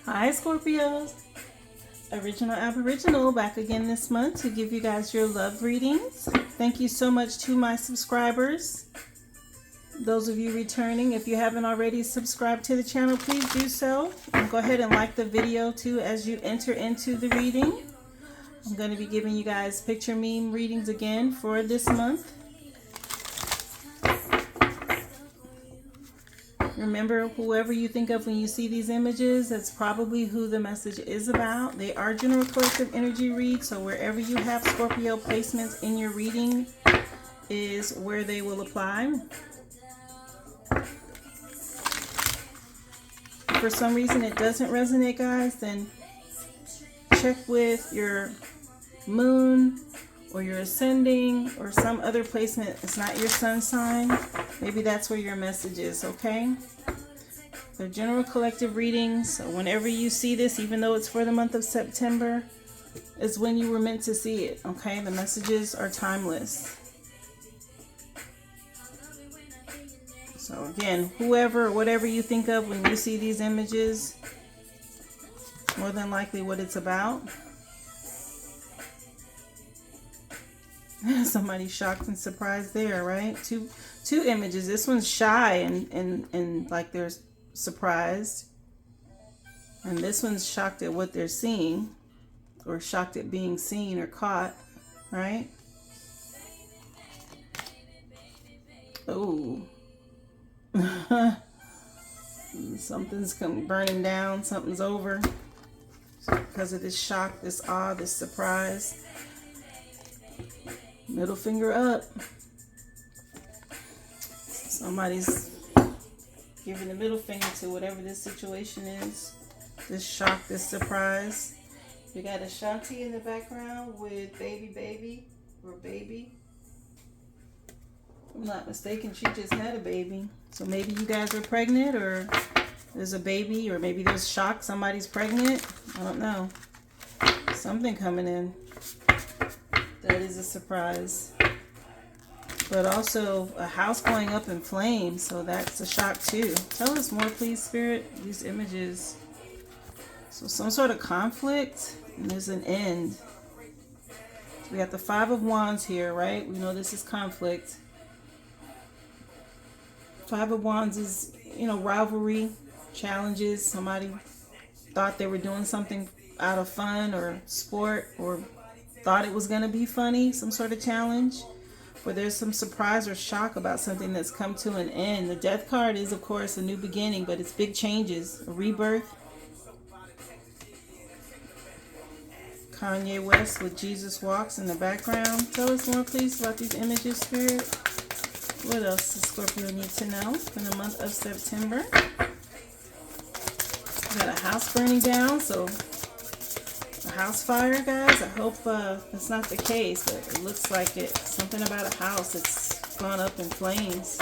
Hi Scorpios, Original Aboriginal back again this month to give you guys your love readings. Thank you so much to my subscribers. Those of you returning, if you haven't already subscribed to the channel, please do so. And go ahead and like the video too as you enter into the reading. I'm going to be giving you guys picture meme readings again for this month. Remember, whoever you think of when you see these images, that's probably who the message is about. They are general collective energy reads, so wherever you have Scorpio placements in your reading is where they will apply. If for some reason it doesn't resonate, guys, then check with your moon or your ascending or some other placement. It's not your sun sign. Maybe that's where your message is, okay? The general collective readings, so whenever you see this, even though it's for the month of September, is when you were meant to see it, okay? The messages are timeless. So again, whoever or whatever you think of when you see these images, more than likely what it's about. Somebody shocked and surprised there, right? Two images. This one's shy and like they're surprised. And this one's shocked at what they're seeing, or shocked at being seen or caught, right? Oh. Something's burning down, something's over. Because of this shock, this awe, this surprise. Middle finger up. Somebody's giving the middle finger to whatever this situation is. This shock, this surprise. We got Ashanti in the background with baby or baby. If I'm not mistaken, she just had a baby. So maybe you guys are pregnant, or there's a baby, or maybe there's shock, somebody's pregnant. I don't know. Something coming in. That is a surprise. But also a house going up in flames, so that's a shock too. Tell us more, please, Spirit, these images. So some sort of conflict, and there's an end. So we got the Five of Wands here, right? We know this is conflict. Five of Wands is, you know, rivalry, challenges. Somebody thought they were doing something out of fun or sport, or thought it was going to be funny, some sort of challenge, where there's some surprise or shock about something that's come to an end. The Death card is, of course, a new beginning, but it's big changes, a rebirth. Kanye West with Jesus Walks in the background. Tell us more, please, about these images, Spirit. What else does Scorpio need to know in the month of September? We got a house burning down, so house fire, guys. I hope that's not the case, but it looks like it. Something about a house that's gone up in flames.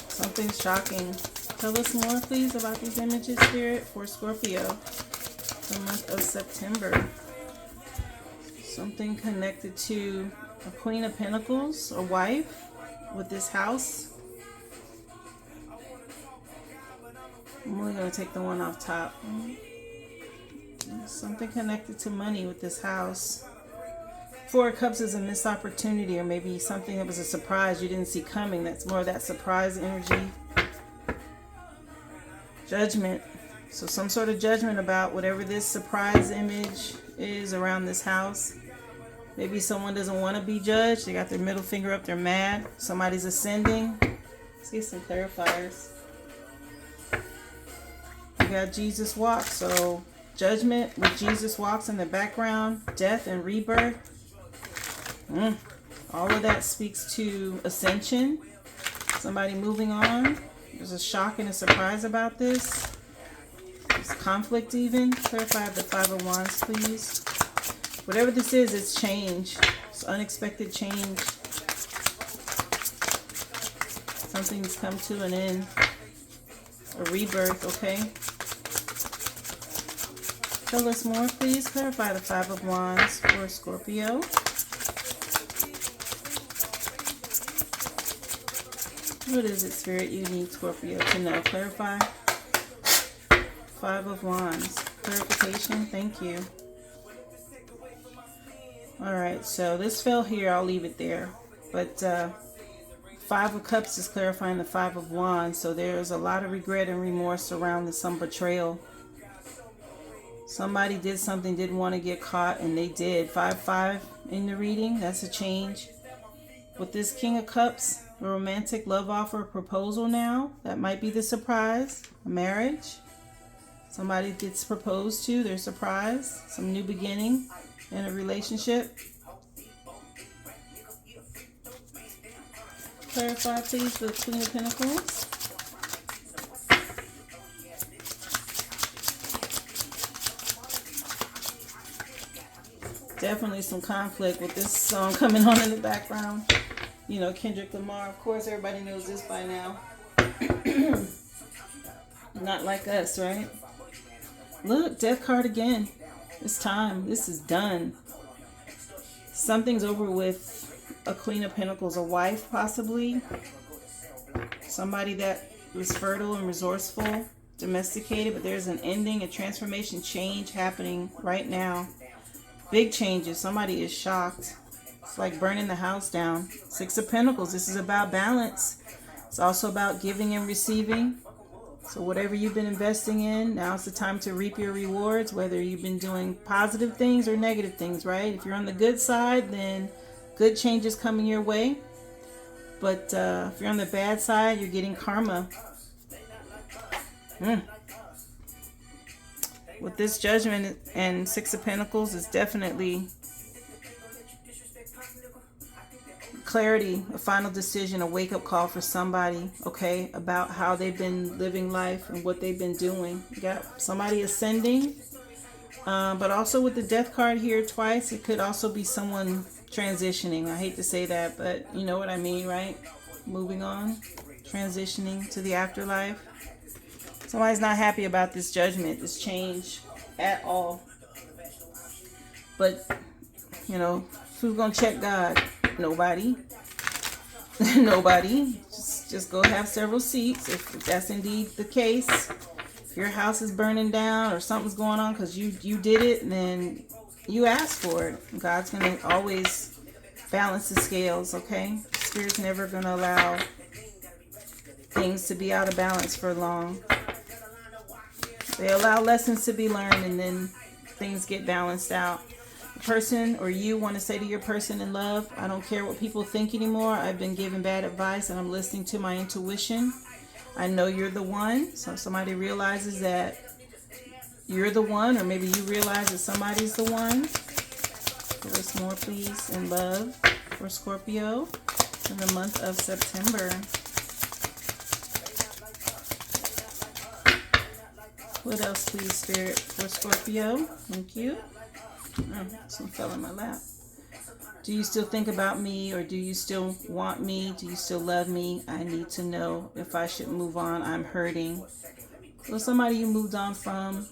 Something shocking. Tell us more, please, about these images, Spirit, for Scorpio, the month of September. Something connected to a Queen of Pentacles, a wife, with this house. I'm only going to take the one off top. Something connected to money with this house. Four of Cups is a missed opportunity, or maybe something that was a surprise you didn't see coming. That's more of that surprise energy. Judgment. So some sort of judgment about whatever this surprise image is around this house. Maybe someone doesn't want to be judged. They got their middle finger up. They're mad. Somebody's ascending. Let's get some clarifiers. We got Jesus Walks. So Judgment with Jesus Walks in the background, death and rebirth. All of that speaks to ascension. Somebody moving on. There's a shock and a surprise about this. There's conflict even. Clarify the Five of Wands, please. Whatever this is, it's change. It's unexpected change. Something's come to an end. A rebirth, okay? Tell us more, please. Clarify the Five of Wands for Scorpio. What is it, Spirit, you need Scorpio to know? Clarify. Five of Wands. Clarification. Thank you. Alright, so this fell here. I'll leave it there. But Five of Cups is clarifying the Five of Wands. So there's a lot of regret and remorse around some betrayal. Somebody did something, didn't want to get caught, and they did. 5-5 in the reading. That's a change. With this King of Cups, a romantic love offer, proposal now. That might be the surprise. A marriage. Somebody gets proposed to. They're surprised. Some new beginning in a relationship. Clarify, please, the Queen of Pentacles. Definitely some conflict with this song coming on in the background. You know, Kendrick Lamar. Of course, everybody knows this by now. Not like us, right? Look, Death card again. It's time. This is done. Something's over with a Queen of Pentacles. A wife, possibly. Somebody that was fertile and resourceful, domesticated, but there's an ending, a transformation, change happening right now. Big changes. Somebody is shocked. It's like burning the house down. Six of Pentacles. This is about balance. It's also about giving and receiving. So whatever you've been investing in, now it's the time to reap your rewards, whether you've been doing positive things or negative things, right? If you're on the good side, then good changes coming your way. But if you're on the bad side, you're getting karma. With this Judgment and Six of Pentacles, it's definitely clarity, a final decision, a wake-up call for somebody, okay, about how they've been living life and what they've been doing. You got somebody ascending, but also with the Death card here twice, it could also be someone transitioning. I hate to say that, but you know what I mean, right? Moving on, transitioning to the afterlife. Somebody's not happy about this Judgment, this change at all. But, you know, who's going to check God? Nobody. Nobody. Just go have several seats if that's indeed the case. If your house is burning down or something's going on because you did it, then you asked for it. God's going to always balance the scales, okay? Spirit's never going to allow things to be out of balance for long. They allow lessons to be learned and then things get balanced out. The person or you want to say to your person in love, I don't care what people think anymore. I've been given bad advice and I'm listening to my intuition. I know you're the one. So if somebody realizes that you're the one, or maybe you realize that somebody's the one. Give us more, please, in love for Scorpio in the month of September. What else, please, Spirit, for Scorpio? Thank you. Oh, some fell in my lap. Do you still think about me, or do you still want me? Do you still love me? I need to know if I should move on. I'm hurting. So somebody you moved on from,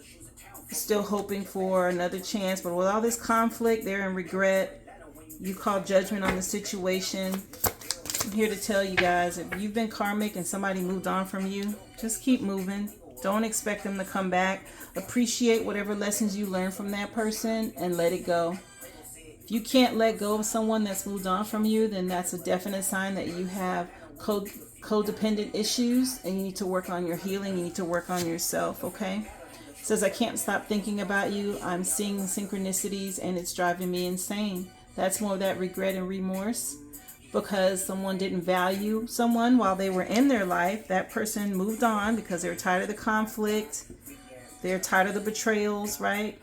still hoping for another chance, but with all this conflict, they're in regret. You call judgment on the situation. I'm here to tell you guys, if you've been karmic and somebody moved on from you, just keep moving. Don't expect them to come back. Appreciate whatever lessons you learn from that person and let it go. If you can't let go of someone that's moved on from you, then that's a definite sign that you have codependent issues and you need to work on your healing. You need to work on yourself, okay? It says, I can't stop thinking about you. I'm seeing synchronicities and it's driving me insane. That's more of that regret and remorse because someone didn't value someone while they were in their life. That person moved on because they were tired of the conflict. They're tired of the betrayals, right?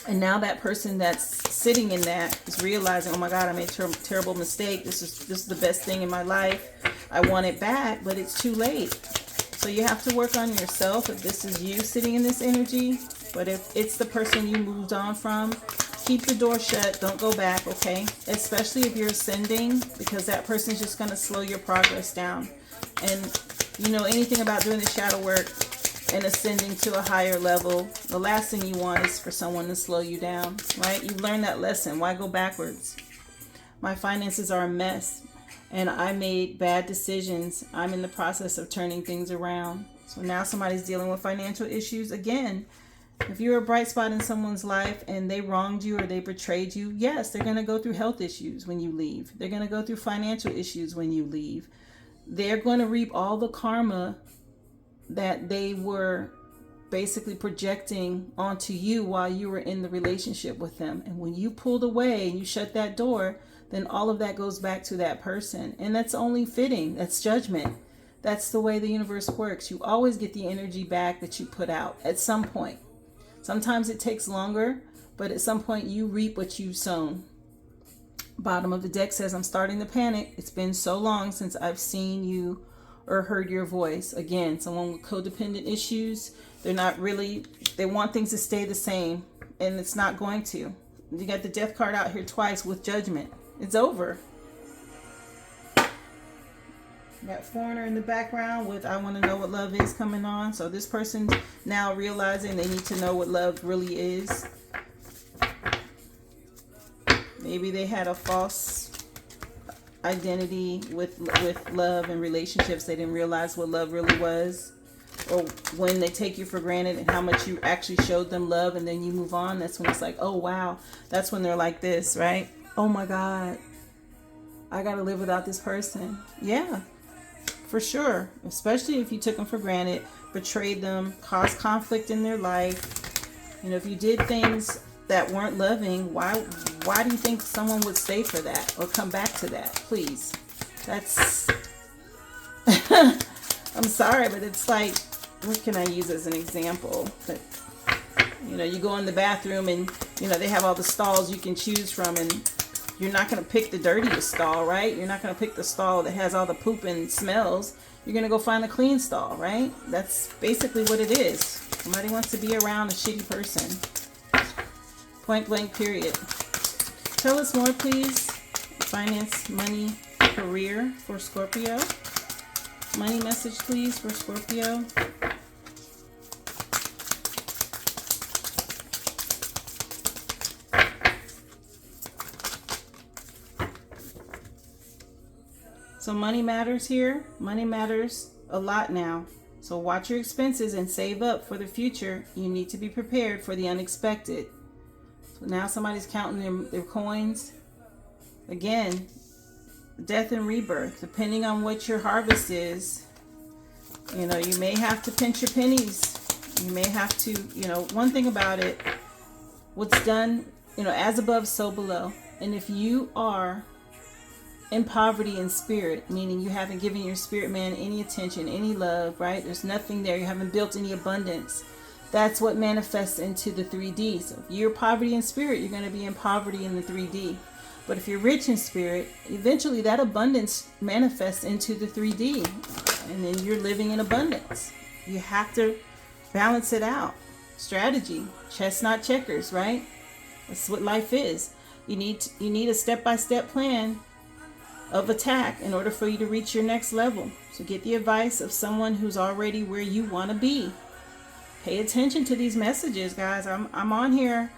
And now that person that's sitting in that is realizing, oh my God, I made a terrible mistake. This is the best thing in my life. I want it back, but it's too late. So you have to work on yourself if this is you sitting in this energy. But if it's the person you moved on from, keep the door shut. Don't go back, okay? Especially if you're ascending, because that person's just going to slow your progress down. And you know anything about doing the shadow work and ascending to a higher level, the last thing you want is for someone to slow you down, right? You've learned that lesson. Why go backwards? My finances are a mess and I made bad decisions. I'm in the process of turning things around. So now somebody's dealing with financial issues. Again, if you're a bright spot in someone's life and they wronged you or they betrayed you, yes, they're going to go through health issues when you leave. They're going to go through financial issues when you leave. They're going to reap all the karma that they were basically projecting onto you while you were in the relationship with them. And when you pulled away and you shut that door, then all of that goes back to that person. And that's only fitting. That's judgment. That's the way the universe works. You always get the energy back that you put out at some point. Sometimes it takes longer, but at some point you reap what you've sown. Bottom of the deck says, I'm starting to panic. It's been so long since I've seen you or heard your voice. Again, someone with codependent issues. They're not really, they want things to stay the same, and it's not going to. You got the death card out here twice with judgment. It's over. Got foreigner in the background with I want to know what love is coming on. So this person's now realizing they need to know what love really is. Maybe they had a false identity with love and relationships. They didn't realize what love really was. Or when they take you for granted and how much you actually showed them love and then you move on, that's when it's like, oh wow. That's when they're like this, right? Oh my God, I gotta live without this person. Yeah. For sure, especially if you took them for granted, betrayed them, caused conflict in their life. You know, if you did things that weren't loving, why do you think someone would stay for that or come back to that? Please. That's I'm sorry, but it's like, what can I use as an example? But, you know, you go in the bathroom and, you know, they have all the stalls you can choose from, and you're not going to pick the dirtiest stall, right? You're not going to pick the stall that has all the poop and smells. You're going to go find a clean stall, right? That's basically what it is. Somebody wants to be around a shitty person. Point blank, period. Tell us more, please. Finance, money, career for Scorpio. Money message, please, for Scorpio. So money matters here. Money matters a lot now. So watch your expenses and save up for the future. You need to be prepared for the unexpected. So now somebody's counting their coins. Again, death and rebirth. Depending on what your harvest is, you know, you may have to pinch your pennies. You may have to, you know, one thing about it, what's done, you know, as above, so below. And if you are in poverty in spirit, meaning you haven't given your spirit man any attention, any love, right? There's nothing there. You haven't built any abundance. That's what manifests into the 3D. So if you're poverty in spirit, you're going to be in poverty in the 3D. But if you're rich in spirit, eventually that abundance manifests into the 3D. And then you're living in abundance. You have to balance it out. Strategy. Chess, not checkers, right? That's what life is. You need a step-by-step plan of attack in order for you to reach your next level. So get the advice of someone who's already where you want to be. Pay attention to these messages, guys. I'm on here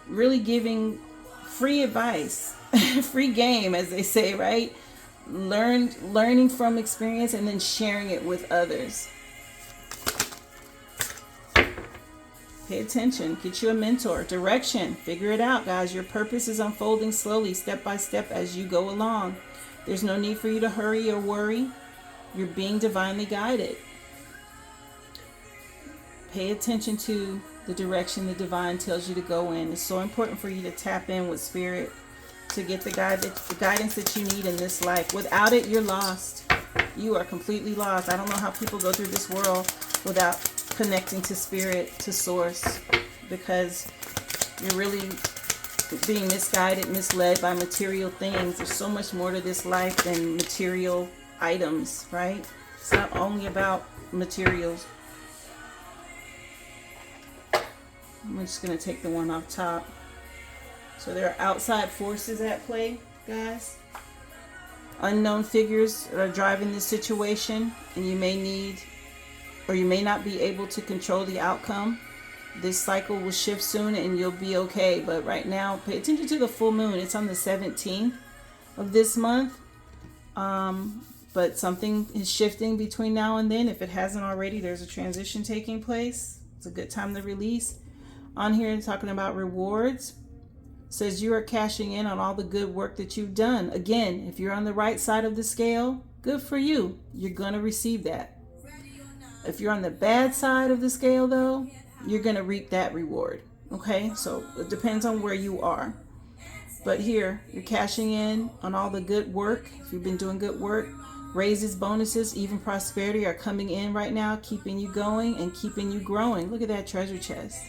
really giving free advice, free game, as they say, right? Learning from experience and then sharing it with others. Pay attention. Get you a mentor. Direction. Figure it out, guys. Your purpose is unfolding slowly, step by step, as you go along. There's no need for you to hurry or worry. You're being divinely guided. Pay attention to the direction the divine tells you to go in. It's so important for you to tap in with spirit to get the guidance that you need in this life. Without it, you're lost. You are completely lost. I don't know how people go through this world without connecting to spirit, to source, because you're really being misguided, misled by material things. There's so much more to this life than material items, right? It's not only about materials. I'm just going to take the one off top. So there are outside forces at play, guys. Unknown figures are driving this situation, and you may need, or you may not be able to control the outcome. This cycle will shift soon and you'll be okay. But right now, pay attention to the full moon. It's on the 17th of this month. but something is shifting between now and then. If it hasn't already, there's a transition taking place. It's a good time to release. On here, talking about rewards, says you are cashing in on all the good work that you've done. Again, if you're on the right side of the scale, good for you. You're going to receive that. If you're on the bad side of the scale, though, you're going to reap that reward. Okay, so it depends on where you are. But here, you're cashing in on all the good work. If you've been doing good work, raises, bonuses, even prosperity are coming in right now, keeping you going and keeping you growing. Look at that treasure chest.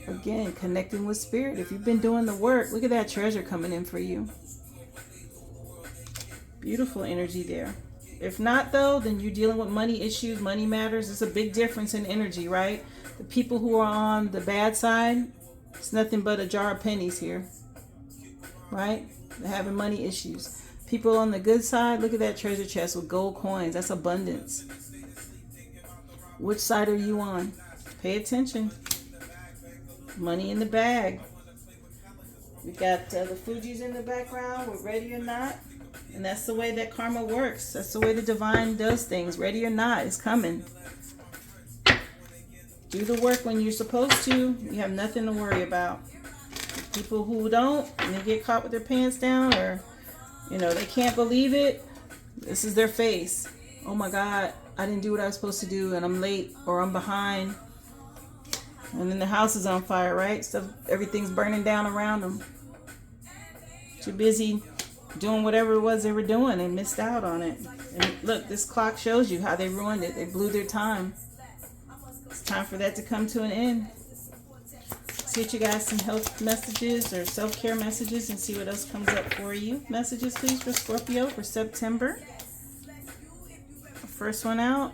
Again, connecting with spirit. If you've been doing the work, look at that treasure coming in for you. Beautiful energy there. If not, though, then you're dealing with money issues, money matters. It's a big difference in energy, right? The people who are on the bad side, it's nothing but a jar of pennies here, right? They're having money issues. People on the good side, look at that treasure chest with gold coins. That's abundance. Which side are you on? Pay attention. Money in the bag. We got the Fuji's in the background. We're ready or not. And that's the way that karma works. That's the way the divine does things. Ready or not, it's coming. Do the work when you're supposed to. You have nothing to worry about. People who don't, and they get caught with their pants down, or, you know, they can't believe it. This is their face. Oh my God, I didn't do what I was supposed to do, and I'm late, or I'm behind. And then the house is on fire, right? Stuff, everything's burning down around them. Too busy doing whatever it was they were doing and missed out on it. And look, this clock shows you how they ruined it. They blew their time. It's time for that to come to an end. Let's get you guys some health messages or self-care messages and see what else comes up for you. Messages, please, for Scorpio for September. First one out.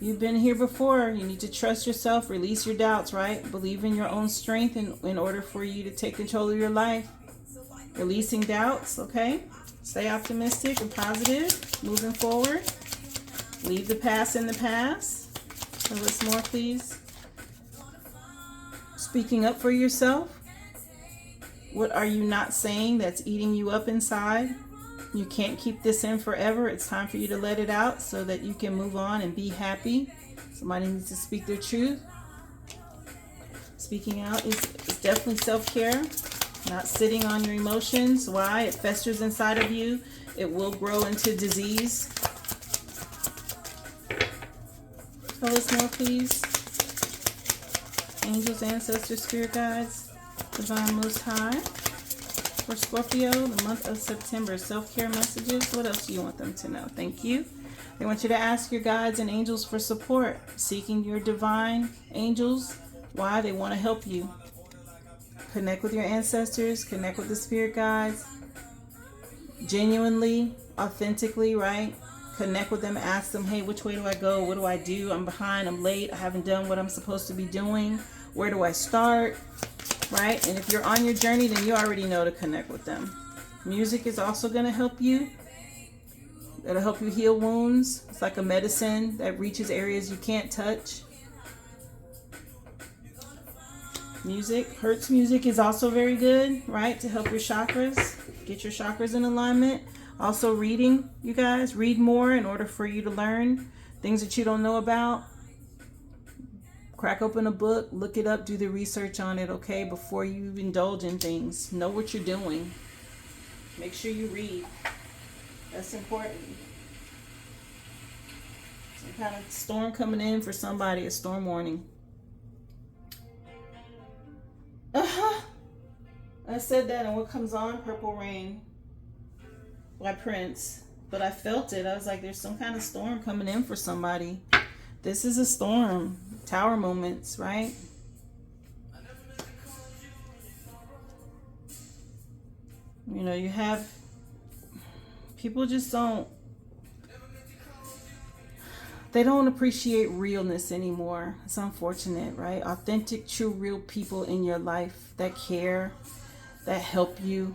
You've been here before. You need to trust yourself, release your doubts, right? Believe in your own strength in order for you to take control of your life. Releasing doubts, okay? Stay optimistic and positive, moving forward. Leave the past in the past. So what's more, please? Speaking up for yourself. What are you not saying that's eating you up inside? You can't keep this in forever. It's time for you to let it out so that you can move on and be happy. Somebody needs to speak their truth. Speaking out is definitely self-care. Not sitting on your emotions. Why? It festers inside of you. It will grow into disease. Tell us more, please. Angels, ancestors, spirit guides, divine most high. For Scorpio, the month of September, self-care messages. What else do you want them to know? Thank you. They want you to ask your guides and angels for support. Seeking your divine angels. Why? They want to help you. Connect with your ancestors. Connect with the spirit guides. Genuinely, authentically, right? Connect with them. Ask them, hey, which way do I go? What do I do? I'm behind. I'm late. I haven't done what I'm supposed to be doing. Where do I start? Right? And if you're on your journey, then you already know to connect with them. Music is also going to help you. It'll help you heal wounds. It's like a medicine that reaches areas you can't touch. Music, Hertz music is also very good, right? To help your chakras, get your chakras in alignment. Also reading, you guys, read more in order for you to learn things that you don't know about. Crack open a book, look it up, do the research on it, okay? Before you indulge in things, know what you're doing. Make sure you read. That's important. Some kind of storm coming in for somebody, a storm warning. I said that, and what comes on? Purple Rain by Prince. But I felt it. I was like, there's some kind of storm coming in for somebody. This is a storm. Tower moments, right? You know, you have people just they don't appreciate realness anymore. It's unfortunate, right? Authentic, true, real people in your life that care, that help you,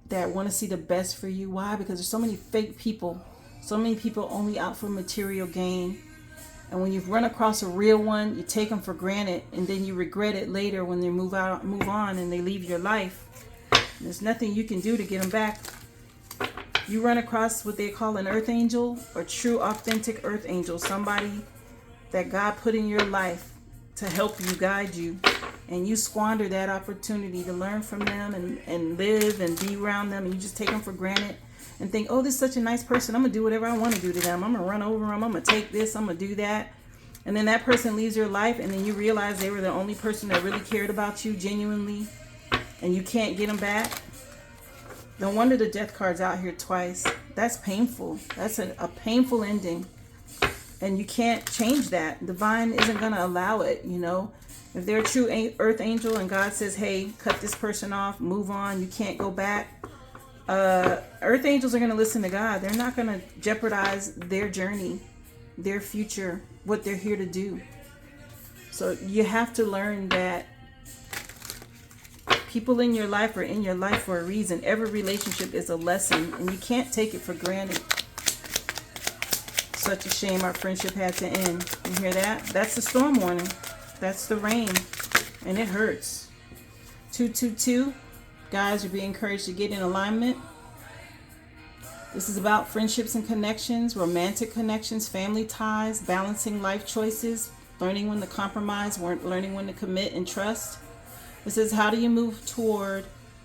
that want to see the best for you. Why? Because there's so many fake people. So many people only out for material gain. And when you've run across a real one, you take them for granted, and then you regret it later when they move on, and they leave your life. And there's nothing you can do to get them back. You run across what they call an earth angel, or true authentic earth angel, somebody that God put in your life to help you, guide you, and you squander that opportunity to learn from them and live and be around them, and you just take them for granted and think, oh, this is such a nice person, I'm gonna do whatever I want to do to them, I'm gonna run over them, I'm gonna take this, I'm gonna do that. And then that person leaves your life, and then you realize they were the only person that really cared about you genuinely, and you can't get them back. No wonder the death card's out here twice. That's painful. That's a painful ending. And you can't change that. Divine isn't going to allow it, you know. If they're a true earth angel and God says, hey, cut this person off, move on, you can't go back. Earth angels are going to listen to God. They're not going to jeopardize their journey, their future, what they're here to do. So you have to learn that people in your life are in your life for a reason. Every relationship is a lesson, and you can't take it for granted. Such a shame our friendship had to end. You hear that? That's the storm warning. That's the rain, and it hurts. 222, guys, you're being encouraged to get in alignment. This is about friendships and connections, romantic connections, family ties, balancing life choices, learning when to compromise, learning when to commit and trust. This is how do you move toward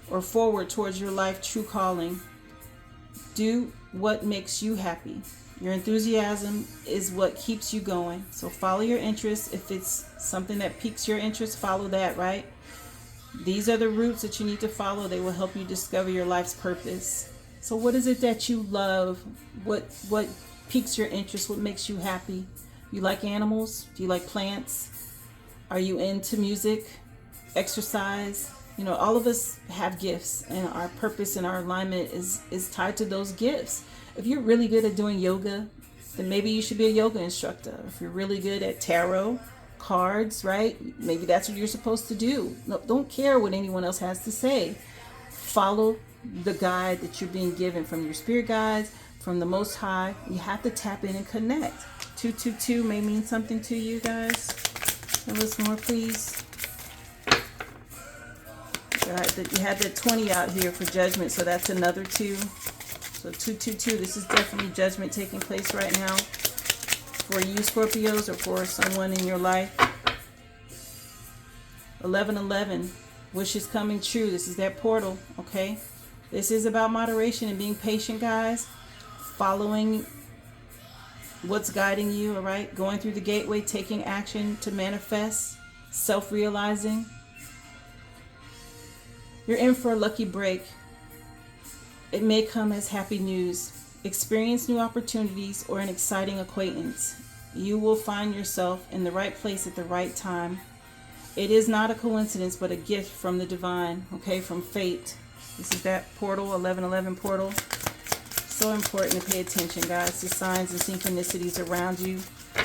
or forward towards your life true calling. Do what makes you happy. Your enthusiasm is what keeps you going. So follow your interests. If it's something that piques your interest, follow that, right? These are the routes that you need to follow. They will help you discover your life's purpose. So what is it that you love? What piques your interest? What makes you happy? You like animals? Do you like plants? Are you into music? Exercise? You know, all of us have gifts, and our purpose and our alignment is tied to those gifts. If you're really good at doing yoga, then maybe you should be a yoga instructor. If you're really good at tarot, cards, right? Maybe that's what you're supposed to do. No, don't care what anyone else has to say. Follow the guide that you're being given from your spirit guides, from the Most High. You have to tap in and connect. 222 may mean something to you guys. Tell us more, please. You had the 20 out here for judgment, so that's another 2. So 222, this is definitely judgment taking place right now for you Scorpios or for someone in your life. 1111, wishes coming true. This is that portal, okay? This is about moderation and being patient, guys. Following what's guiding you, all right? Going through the gateway, taking action to manifest, self-realizing. You're in for a lucky break. It may come as happy news. Experience new opportunities or an exciting acquaintance. You will find yourself in the right place at the right time. It is not a coincidence, but a gift from the divine, okay, from fate. This is that portal, 1111 portal. So important to pay attention, guys, to signs and synchronicities around you.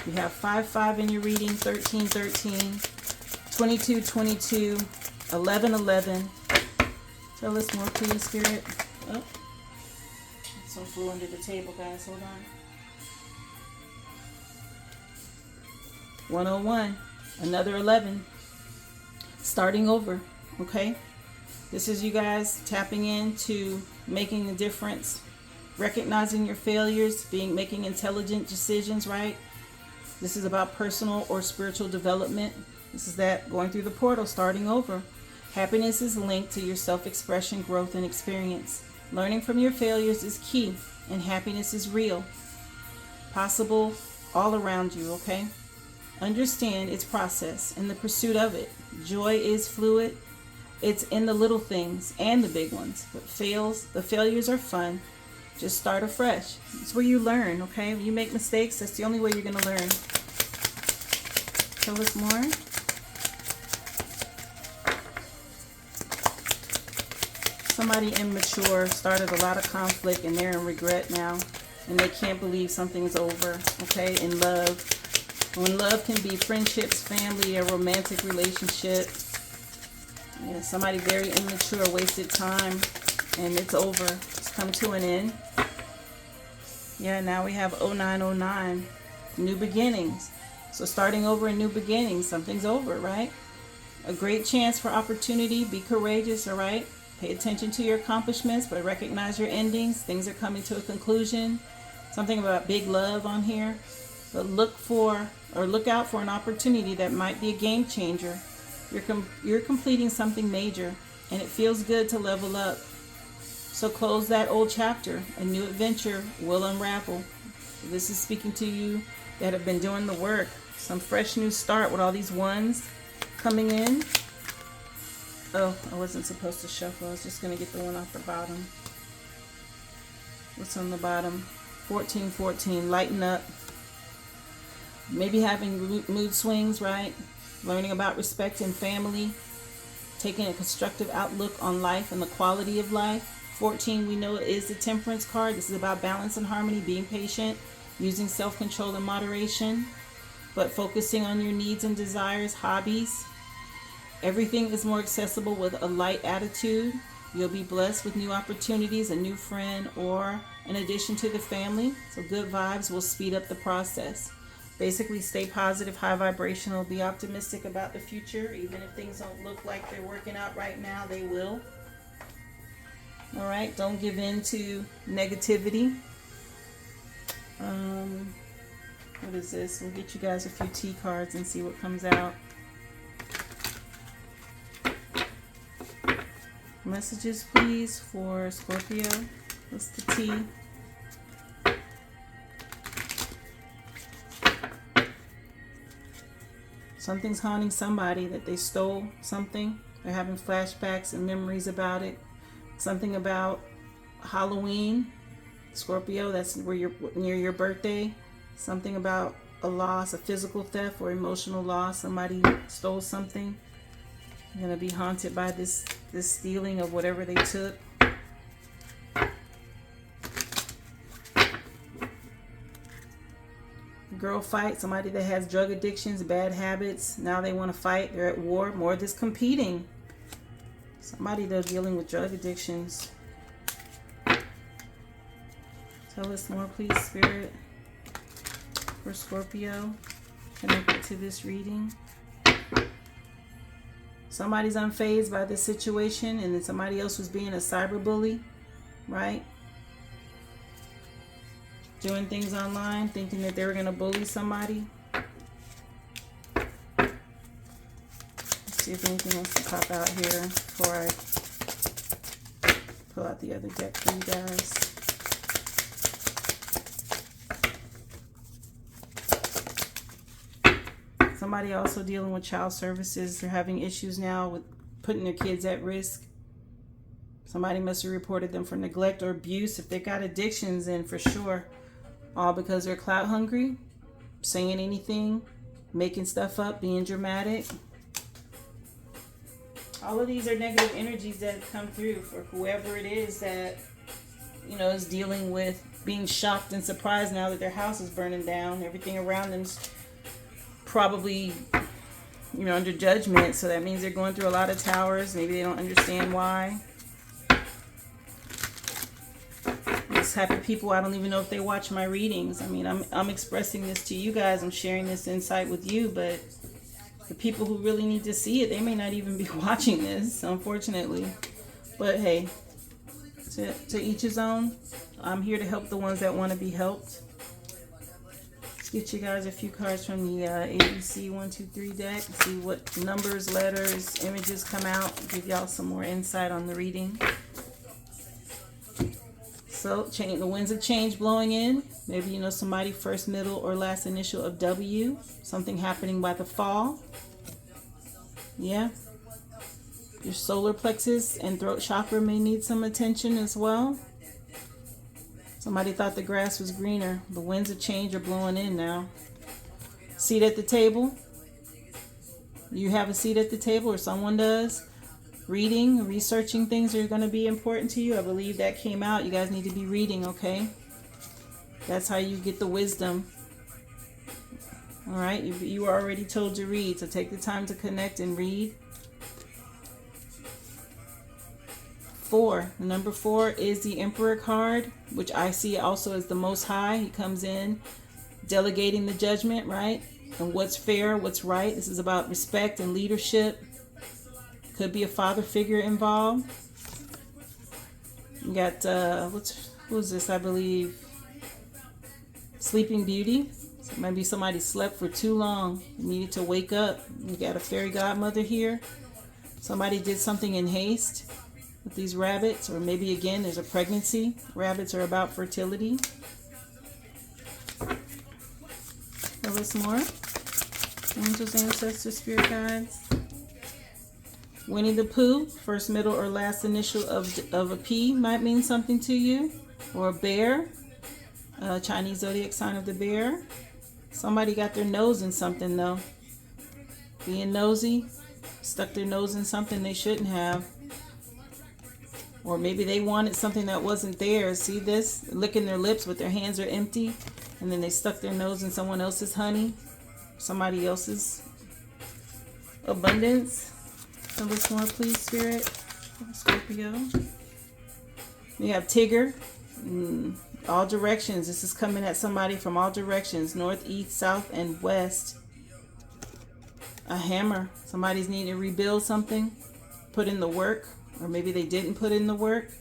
You have 5-5 in your reading, 13-13, 22-22, 11-11. Tell us more, please, Spirit. Oh, some flew under the table, guys. Hold on. 101, another 11. Starting over, okay? This is you guys tapping into making a difference, recognizing your failures, making intelligent decisions, right? This is about personal or spiritual development. This is that going through the portal, starting over. Happiness is linked to your self-expression, growth, and experience. Learning from your failures is key, and happiness is real. Possible all around you, okay? Understand its process in the pursuit of it. Joy is fluid. It's in the little things and the big ones. But the failures are fun. Just start afresh. It's where you learn, okay? When you make mistakes, that's the only way you're going to learn. Tell us more. Somebody immature started a lot of conflict and they're in regret now. And they can't believe something's over, okay? In love. When love can be friendships, family, a romantic relationship. Yeah, somebody very immature wasted time and it's over. It's come to an end. Yeah, now we have 0909. New beginnings. So starting over and new beginnings. Something's over, right? A great chance for opportunity. Be courageous, all right? Pay attention to your accomplishments, but recognize your endings. Things are coming to a conclusion. Something about big love on here. But look out for an opportunity that might be a game changer. You're completing something major, and it feels good to level up. So close that old chapter. A new adventure will unravel. This is speaking to you that have been doing the work. Some fresh new start with all these ones coming in. Oh, I wasn't supposed to shuffle. I was just going to get the one off the bottom. What's on the bottom? 1414. Lighten up. Maybe having mood swings, right? Learning about respect and family. Taking a constructive outlook on life and the quality of life. 14, we know, is the Temperance card. This is about balance and harmony, being patient, using self-control and moderation, but focusing on your needs and desires, hobbies. Everything is more accessible with a light attitude. You'll be blessed with new opportunities, a new friend, or an addition to the family. So good vibes will speed up the process. Basically, stay positive, high vibrational, be optimistic about the future. Even if things don't look like they're working out right now, they will. All right, don't give in to negativity. What is this? We'll get you guys a few T cards and see what comes out. Messages, please, for Scorpio. What's the T? Something's haunting somebody, that they stole something. They're having flashbacks and memories about it. Something about Halloween, Scorpio, that's where you're near your birthday. Something about a loss, a physical theft or emotional loss. Somebody stole something. You're going to be haunted by this stealing of whatever they took. Girl fight, somebody that has drug addictions, bad habits. Now they want to fight. They're at war. More of this competing. Somebody that's dealing with drug addictions. Tell us more, please, Spirit, for Scorpio, connected to this reading. Somebody's unfazed by this situation, and then somebody else was being a cyberbully, right? Doing things online, thinking that they were going to bully somebody. Let's see if anything else to pop out here before I pull out the other deck for you guys. Somebody also dealing with child services. They're having issues now with putting their kids at risk. Somebody must have reported them for neglect or abuse. If they got addictions, then for sure. All because they're clout hungry, saying anything, making stuff up, being dramatic. All of these are negative energies that have come through for whoever it is that, you know, is dealing with being shocked and surprised now that their house is burning down. Everything around them's probably, you know, under judgment. So that means they're going through a lot of towers. Maybe they don't understand why. This type of people, I don't even know if they watch my readings. I mean, I'm expressing this to you guys. I'm sharing this insight with you, but the people who really need to see it, they may not even be watching this, unfortunately. But hey, to each his own. I'm here to help the ones that want to be helped. Let's get you guys a few cards from the ABC 1, 2, 3 deck. See what numbers, letters, images come out. Give y'all some more insight on the reading. So, the winds of change blowing in. Maybe, you know, somebody first, middle, or last initial of W. Something happening by the fall. Yeah. Your solar plexus and throat chakra may need some attention as well. Somebody thought the grass was greener. The winds of change are blowing in now. Seat at the table. You have a seat at the table, or someone does. Reading, researching things are going to be important to you. I believe that came out. You guys need to be reading, okay? That's how you get the wisdom. All right? You were already told to read, so take the time to connect and read. 4. Number 4 is the Emperor card, which I see also as the Most High. He comes in delegating the judgment, right? And what's fair, what's right. This is about respect and leadership. Could be a father figure involved. You got, who's this? I believe Sleeping Beauty. So maybe somebody slept for too long, needed to wake up. You got a fairy godmother here. Somebody did something in haste with these rabbits, or maybe again there's a pregnancy. Rabbits are about fertility. Tell us more. Angels, ancestors, spirit guides. Winnie the Pooh, first, middle, or last initial of a P might mean something to you. Or a bear, Chinese zodiac sign of the bear. Somebody got their nose in something though. Being nosy, stuck their nose in something they shouldn't have. Or maybe they wanted something that wasn't theirs. See this? Licking their lips but their hands are empty. And then they stuck their nose in someone else's honey. Somebody else's abundance. Tell us more, please, Spirit. Scorpio. We have Tigger. All directions. This is coming at somebody from all directions. North, east, south, and west. A hammer. Somebody's needing to rebuild something. Put in the work. Or maybe they didn't put in the work.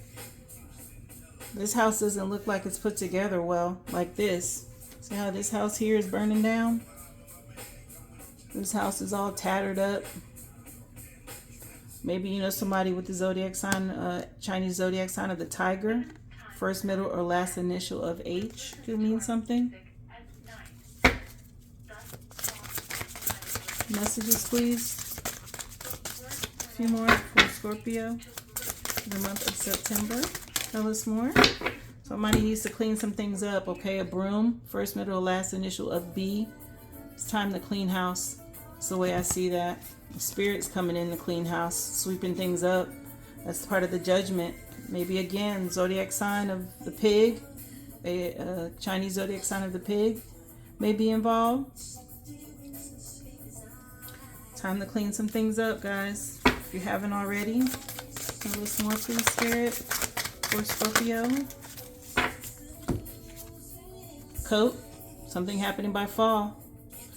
This house doesn't look like it's put together well. Like this. See how this house here is burning down? This house is all tattered up. Maybe you know somebody with the zodiac sign, Chinese zodiac sign of the tiger. First, middle, or last initial of H could mean something. Messages, please. A few more for Scorpio for the month of September. Tell us more. Somebody needs to clean some things up, okay? A broom, first, middle, or last initial of B. It's time to clean house. That's the way I see that. The spirit's coming in to clean house, sweeping things up. That's part of the judgment. Maybe again, zodiac sign of the pig, a Chinese zodiac sign of the pig may be involved. Time to clean some things up, guys. If you haven't already, tell us more, please, Spirit, for Scorpio. Coat, something happening by fall.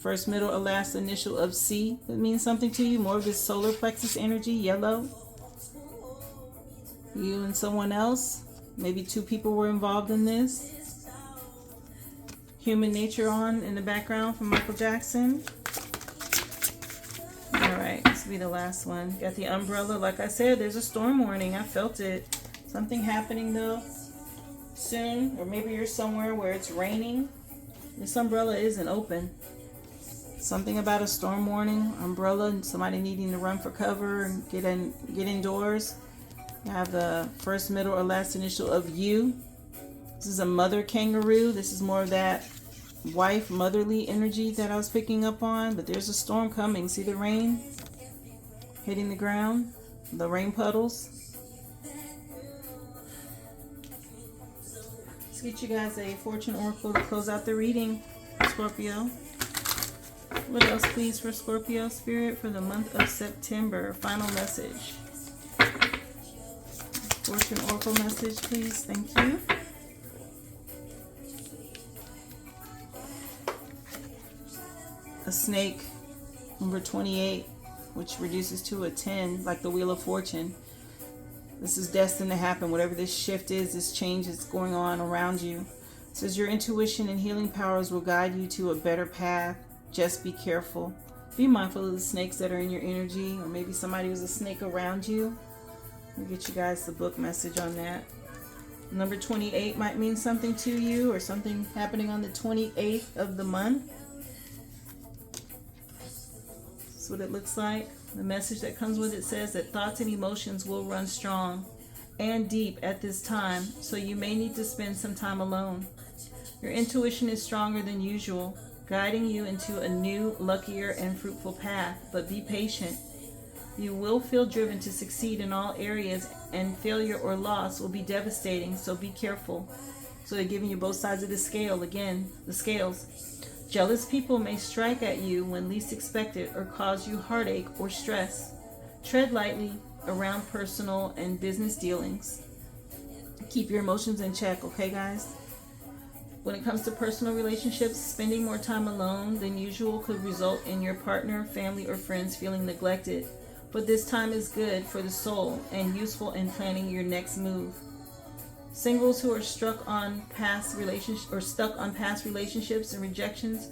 First, middle, or last initial of C. That means something to you. More of this solar plexus energy, yellow. You and someone else. Maybe two people were involved in this. Human Nature on in the background from Michael Jackson. Alright, this will be the last one. Got the umbrella. Like I said, there's a storm warning. I felt it. Something happening though soon. Or maybe you're somewhere where it's raining. This umbrella isn't open. Something about a storm warning, umbrella, and somebody needing to run for cover and get indoors. You have the first, middle, or last initial of U. This is a mother kangaroo. This is more of that wife, motherly energy that I was picking up on. But there's a storm coming. See the rain hitting the ground? The rain puddles. Let's get you guys a fortune oracle to close out the reading, Scorpio. What else, please, for Scorpio Spirit for the month of September? Final message. Fortune oracle message, please. Thank you. A snake, number 28, which reduces to a 10, like the Wheel of Fortune. This is destined to happen. Whatever this shift is, this change is going on around you. It says your intuition and healing powers will guide you to a better path. Just be careful. Be mindful of the snakes that are in your energy, or maybe somebody was a snake around you. I'll get you guys the book message on that. Number 28 might mean something to you, or something happening on the 28th of the month. That's what it looks like. The message that comes with it says that thoughts and emotions will run strong and deep at this time, so you may need to spend some time alone. Your intuition is stronger than usual, guiding you into a new, luckier, and fruitful path, but be patient. You will feel driven to succeed in all areas, and failure or loss will be devastating, so be careful. So they're giving you both sides of the scale again, the scales. Jealous people may strike at you when least expected or cause you heartache or stress. Tread lightly around personal and business dealings. Keep your emotions in check, okay, guys? When it comes to personal relationships, spending more time alone than usual could result in your partner, family, or friends feeling neglected. But this time is good for the soul and useful in planning your next move. Singles who are stuck on past relationships and rejections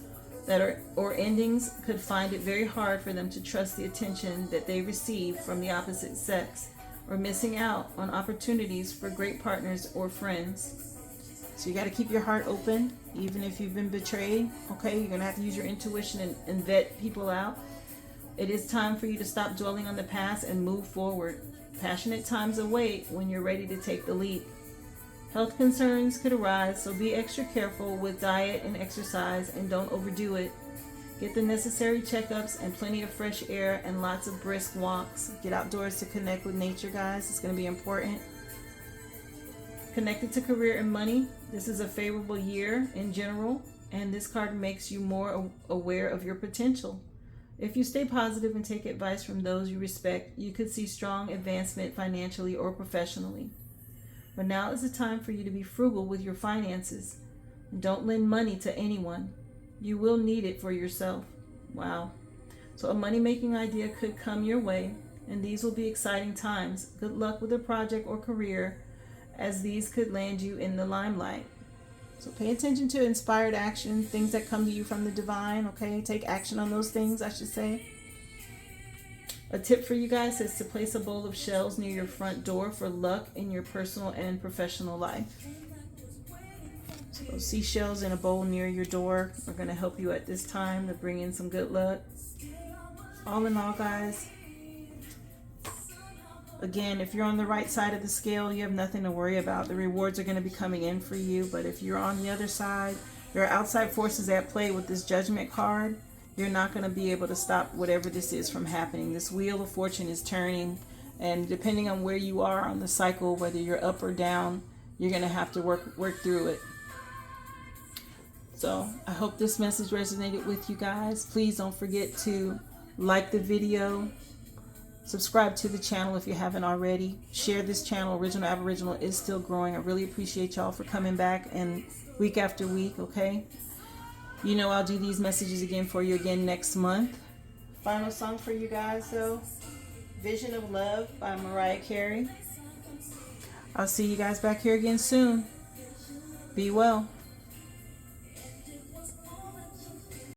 or endings could find it very hard for them to trust the attention that they receive from the opposite sex, or missing out on opportunities for great partners or friends. So you got to keep your heart open, even if you've been betrayed. Okay, you're going to have to use your intuition and vet people out. It is time for you to stop dwelling on the past and move forward. Passionate times await when you're ready to take the leap. Health concerns could arise, so be extra careful with diet and exercise, and don't overdo it. Get the necessary checkups and plenty of fresh air and lots of brisk walks. Get outdoors to connect with nature, guys. It's going to be important. Connected to career and money, this is a favorable year in general, and this card makes you more aware of your potential. If you stay positive and take advice from those you respect, you could see strong advancement financially or professionally. But now is the time for you to be frugal with your finances. Don't lend money to anyone. You will need it for yourself. Wow. So a money-making idea could come your way, and these will be exciting times. Good luck with a project or career, as these could land you in the limelight. So pay attention to inspired action, things that come to you from the divine, okay? Take action on those things, I should say. A tip for you guys is to place a bowl of shells near your front door for luck in your personal and professional life. So those seashells in a bowl near your door are going to help you at this time to bring in some good luck. All in all, guys, again, if you're on the right side of the scale, you have nothing to worry about. The rewards are going to be coming in for you. But if you're on the other side, there are outside forces at play with this Judgment card. You're not going to be able to stop whatever this is from happening. This wheel of fortune is turning, and depending on where you are on the cycle, whether you're up or down, you're going to have to work through it. So I hope this message resonated with you guys. Please don't forget to like the video, subscribe to the channel if you haven't already, share this channel. Original Aboriginal is still growing. I really appreciate y'all for coming back and week after week, okay? You know I'll do these messages again for you again next month. Final song for you guys, though. Vision of Love by Mariah Carey. I'll see you guys back here again soon. Be well.